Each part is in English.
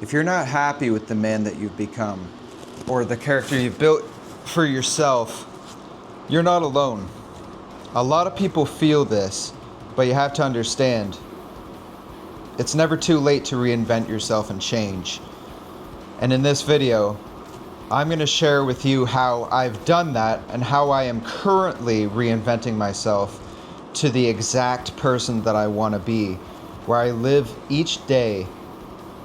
If you're not happy with the man that you've become or the character you've built for yourself, you're not alone. A lot of people feel this, but you have to understand it's never too late to reinvent yourself and change. And in this video, I'm going to share with you how I've done that and how I am currently reinventing myself to the exact person that I want to be, where I live each day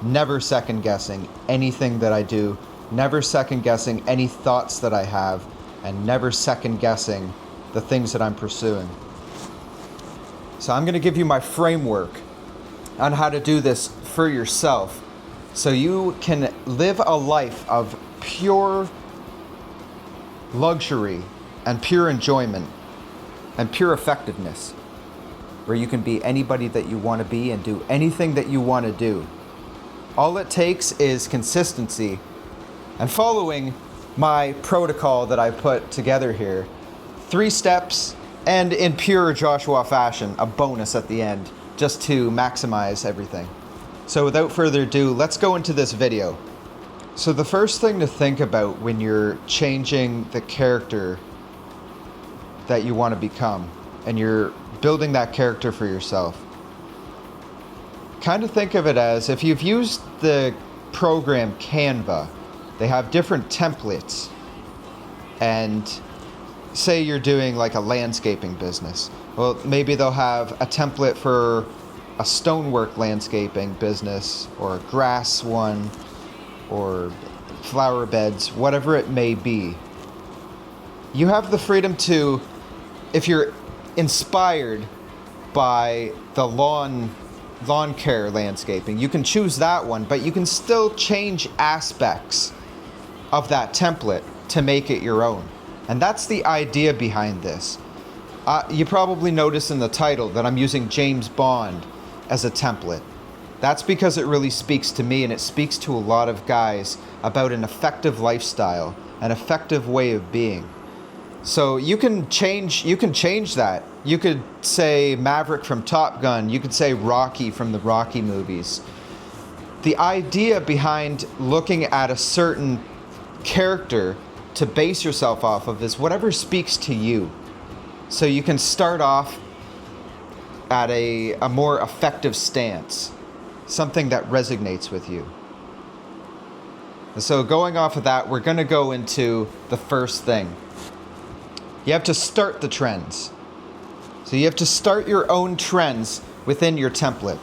never second guessing anything that I do, never second guessing any thoughts that I have, and never second guessing the things that I'm pursuing. So I'm going to give you my framework on how to do this for yourself so you can live a life of pure luxury and pure enjoyment and pure effectiveness, where you can be anybody that you want to be and do anything that you want to do. All it takes is consistency and following my protocol that I put together here. 3 steps, and in pure Joshua fashion, a bonus at the end, just to maximize everything. So without further ado, let's go into this video. So the first thing to think about when you're changing the character that you want to become, and you're building that character for yourself, kind of think of it as if you've used the program Canva. They have different templates, and say you're doing like a landscaping business. Well, maybe they'll have a template for a stonework landscaping business, or a grass one, or flower beds, whatever it may be. You have the freedom to, if you're inspired by the lawn care landscaping, you can choose that one, but you can still change aspects of that template to make it your own. And that's the idea behind this. You probably notice in the title that I'm using James Bond as a template. That's because it really speaks to me, and it speaks to a lot of guys about an effective lifestyle, an effective way of being. So you can change that. You could say Maverick from Top Gun. You could say Rocky from the Rocky movies. The idea behind looking at a certain character to base yourself off of is whatever speaks to you. So you can start off at a more effective stance, something that resonates with you. And so going off of that, we're going to go into the first thing. You have to start the trends. So you have to start your own trends within your template.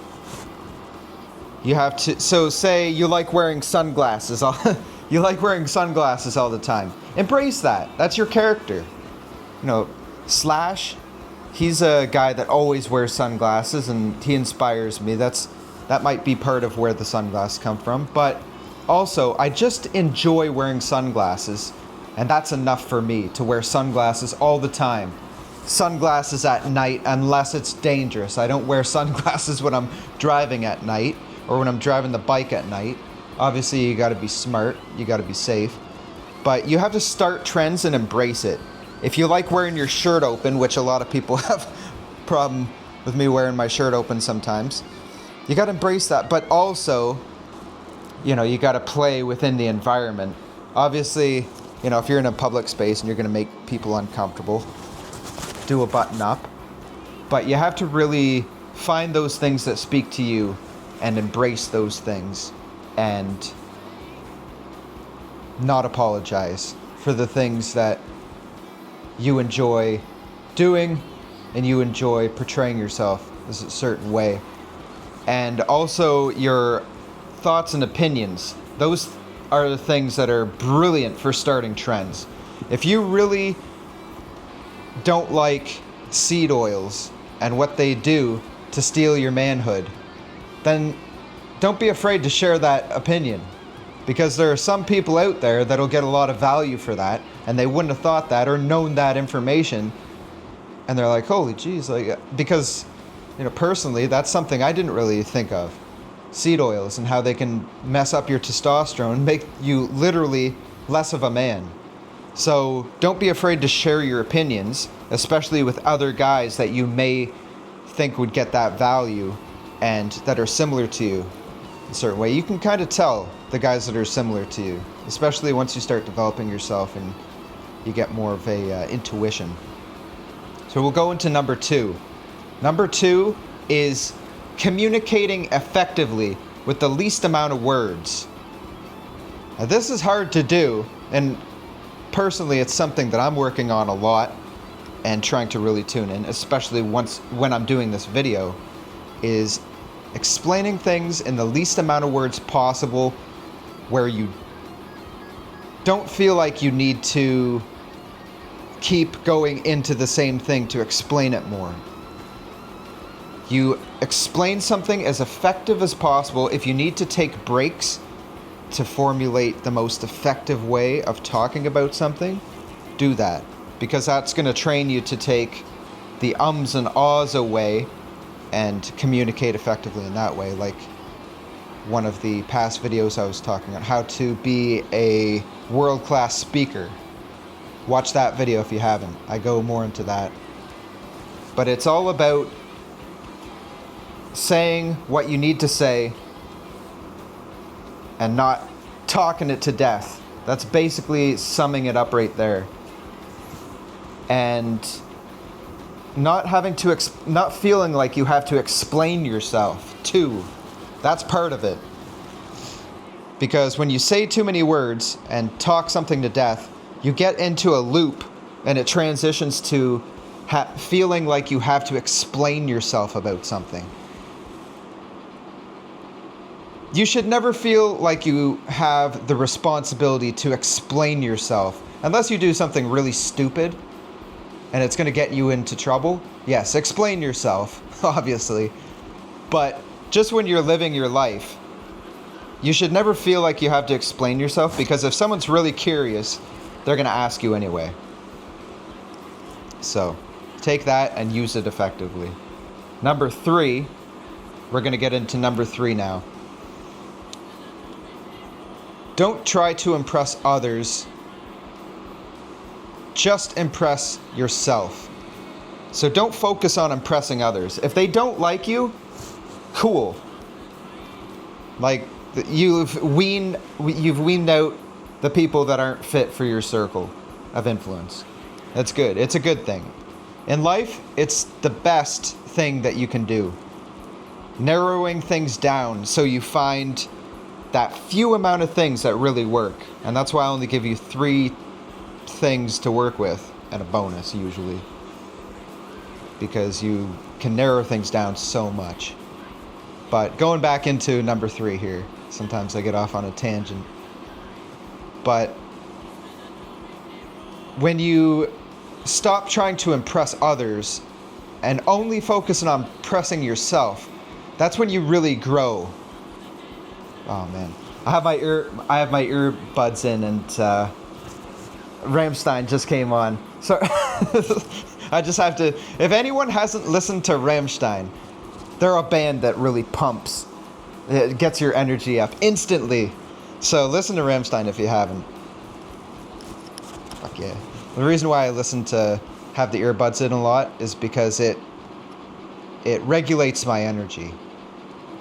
You have to, so say you like wearing sunglasses. You like wearing sunglasses all the time. Embrace that. That's your character. You know, Slash, he's a guy that always wears sunglasses, and he inspires me. That might be part of where the sunglasses come from. But also, I just enjoy wearing sunglasses, and that's enough for me to wear sunglasses all the time. Sunglasses at night, unless it's dangerous. I don't wear sunglasses when I'm driving at night or when I'm driving the bike at night. Obviously, you got to be smart. You got to be safe. But you have to start trends and embrace it. If you like wearing your shirt open, which a lot of people have a problem with me wearing my shirt open sometimes, you got to embrace that. But also, you got to play within the environment. Obviously, if you're in a public space and you're going to make people uncomfortable, do a button up. But you have to really find those things that speak to you and embrace those things, and not apologize for the things that you enjoy doing and you enjoy portraying yourself as a certain way. And also your thoughts and opinions. Those are the things that are brilliant for starting trends. If you really don't like seed oils and what they do to steal your manhood, then don't be afraid to share that opinion, because there are some people out there that'll get a lot of value for that, and they wouldn't have thought that or known that information, and they're like, holy geez, because personally, that's something I didn't really think of. Seed oils and how they can mess up your testosterone and make you literally less of a man. So don't be afraid to share your opinions, especially with other guys that you may think would get that value and that are similar to you. a certain way. You can kind of tell the guys that are similar to you, especially once you start developing yourself and you get more of a intuition. So we'll go into number 2. Number 2 is communicating effectively with the least amount of words. Now, this is hard to do, and personally it's something that I'm working on a lot and trying to really tune in, especially when I'm doing this video, is explaining things in the least amount of words possible, where you don't feel like you need to keep going into the same thing to explain it more. You explain something as effective as possible. If you need to take breaks to formulate the most effective way of talking about something, do that, because that's going to train you to take the ums and ahs away and communicate effectively in that way. Like one of the past videos I was talking about, how to be a world-class speaker. Watch that video if you haven't. I go more into that. But it's all about saying what you need to say and not talking it to death. That's basically summing it up right there. And not feeling like you have to explain yourself too. That's part of it. Because when you say too many words and talk something to death, you get into a loop and it transitions to feeling like you have to explain yourself about something. You should never feel like you have the responsibility to explain yourself, unless you do something really stupid and it's going to get you into trouble. Yes, explain yourself, obviously. But just when you're living your life, you should never feel like you have to explain yourself, because if someone's really curious, they're going to ask you anyway. So, take that and use it effectively. Number 3, we're going to get into number 3 now. Don't try to impress others. Just impress yourself. So don't focus on impressing others. If they don't like you, cool. Like, you've weaned out the people that aren't fit for your circle of influence. That's good. It's a good thing. In life, it's the best thing that you can do. Narrowing things down so you find that few amount of things that really work. And that's why I only give you 3 things to work with and a bonus usually, because you can narrow things down so much. But going back into number 3 here, sometimes I get off on a tangent. But when you stop trying to impress others and only focusing on impressing yourself, that's when you really grow. Oh man, I have my earbuds in, and Rammstein just came on. So I just have to. If anyone hasn't listened to Rammstein, they're a band that really pumps. It gets your energy up instantly. So listen to Rammstein if you haven't. Fuck yeah. The reason why I have the earbuds in a lot is because it regulates my energy.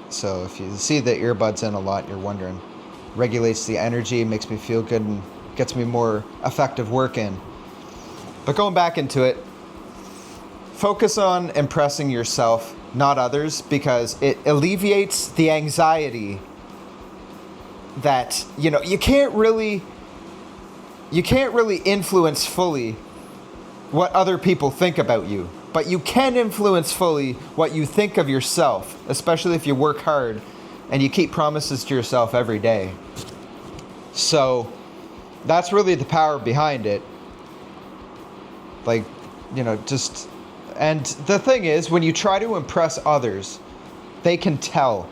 So if you see the earbuds in a lot, you're wondering. Regulates the energy, makes me feel good, and gets me more effective work in. But going back into it, focus on impressing yourself, not others, because it alleviates the anxiety that, you can't really influence fully what other people think about you. But you can influence fully what you think of yourself, especially if you work hard and you keep promises to yourself every day. So that's really the power behind it. Like, and the thing is, when you try to impress others, they can tell.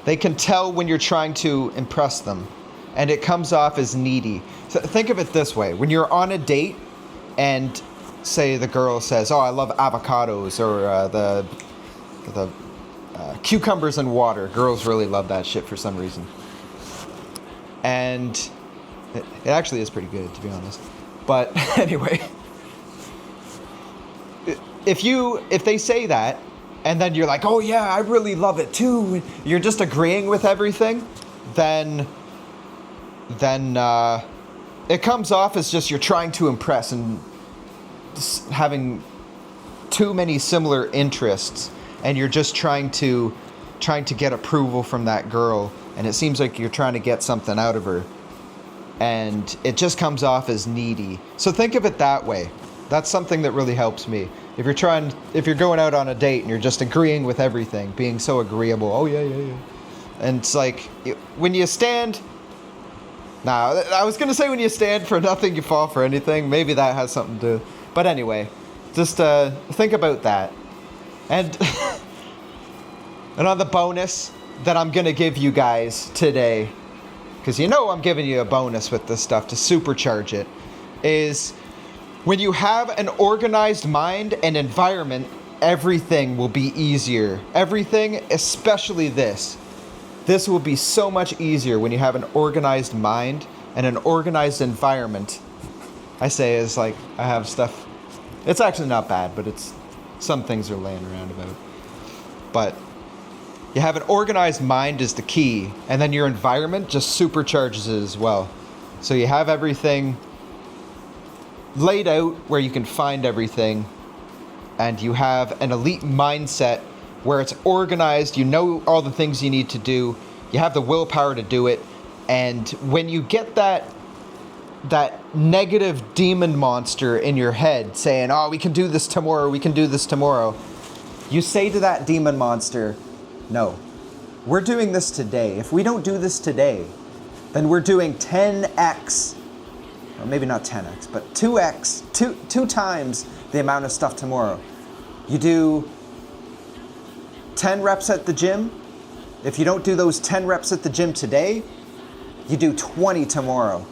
They can tell when you're trying to impress them, and it comes off as needy. So think of it this way. When you're on a date and say the girl says, "Oh, I love avocados," or the cucumbers and water. Girls really love that shit for some reason. And it actually is pretty good, to be honest. But anyway, if they say that and then you're like, oh yeah, I really love it too, you're just agreeing with everything, then it comes off as just you're trying to impress and having too many similar interests, and you're just trying to get approval from that girl, and it seems like you're trying to get something out of her, and it just comes off as needy. So think of it that way. That's something that really helps me. If you're going out on a date and you're just agreeing with everything, being so agreeable, oh yeah, and it's like, when you stand, I was gonna say when you stand for nothing, you fall for anything. Maybe that has something to, but anyway, just think about that. And and on the bonus that I'm gonna give you guys today, because you know I'm giving you a bonus with this stuff to supercharge it, is when you have an organized mind and environment, everything will be easier. Everything, especially this. This will be so much easier when you have an organized mind and an organized environment. I say is like, I have stuff. It's actually not bad, but some things are laying around about. But you have an organized mind is the key, and then your environment just supercharges it as well. So you have everything laid out where you can find everything, and you have an elite mindset where it's organized, you know all the things you need to do, you have the willpower to do it, and when you get that negative demon monster in your head saying, oh, we can do this tomorrow, you say to that demon monster, no, we're doing this today. If we don't do this today, then we're doing 10x, or maybe not 10x, but 2x, two times the amount of stuff tomorrow. You do 10 reps at the gym. If you don't do those 10 reps at the gym today, you do 20 tomorrow.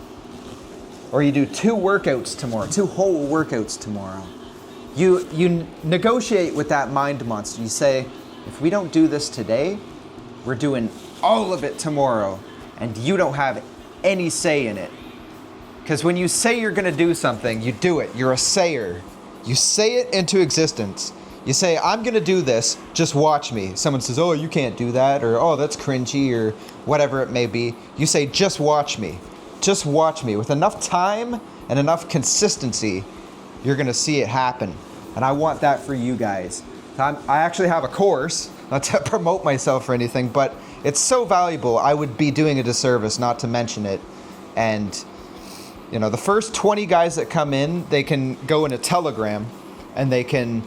Or you do 2 workouts tomorrow, 2 whole workouts tomorrow. You negotiate with that mind monster. You say, if we don't do this today, we're doing all of it tomorrow, and you don't have any say in it. Because when you say you're going to do something, you do it. You're a sayer. You say it into existence. You say, I'm going to do this, just watch me. Someone says, oh, you can't do that, or oh, that's cringy, or whatever it may be. You say, just watch me. Just watch me. With enough time and enough consistency, you're going to see it happen. And I want that for you guys. I actually have a course, not to promote myself or anything, but it's so valuable, I would be doing a disservice not to mention it. And you know, the first 20 guys that come in, they can go in a Telegram and they can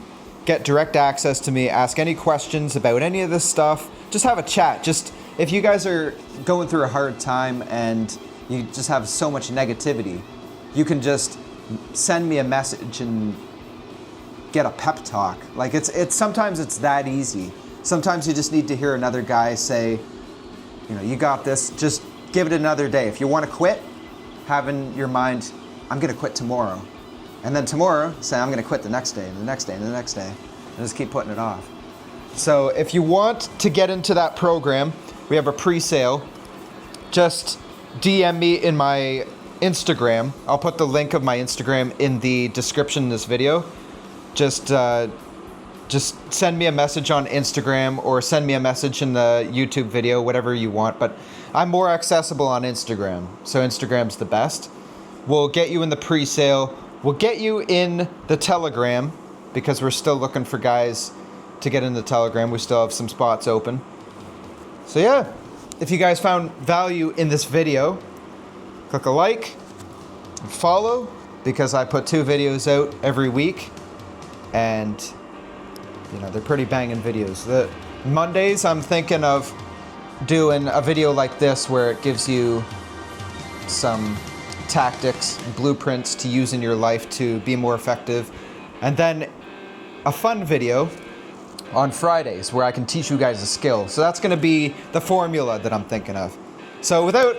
get direct access to me, ask any questions about any of this stuff, just have a chat. Just if you guys are going through a hard time and you just have so much negativity, you can just send me a message and get a pep talk. Like it's sometimes it's that easy. Sometimes you just need to hear another guy say, you know, you got this, just give it another day. If you want to quit, have in your mind, I'm going to quit tomorrow. And then tomorrow, say I'm going to quit the next day, and the next day, and the next day. And just keep putting it off. So if you want to get into that program, we have a pre-sale. Just DM me in my Instagram. I'll put the link of my Instagram in the description of this video. Just send me a message on Instagram or send me a message in the YouTube video, whatever you want. But I'm more accessible on Instagram, so Instagram's the best. We'll get you in the pre-sale. We'll get you in the Telegram because we're still looking for guys to get in the Telegram. We still have some spots open. So yeah, if you guys found value in this video, click a like, follow, because I put 2 videos out every week. And you know, they're pretty banging videos. The Mondays, I'm thinking of doing a video like this where it gives you some tactics, blueprints to use in your life to be more effective. And then a fun video on Fridays where I can teach you guys a skill. So that's going to be the formula that I'm thinking of. So without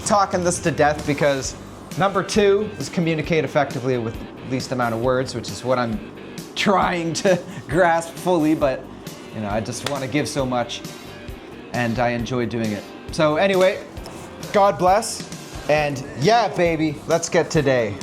talking this to death, because number 2 is communicate effectively with least amount of words, which is what I'm trying to grasp fully, but you know, I just want to give so much and I enjoy doing it. So anyway, God bless, and yeah, baby, let's get today.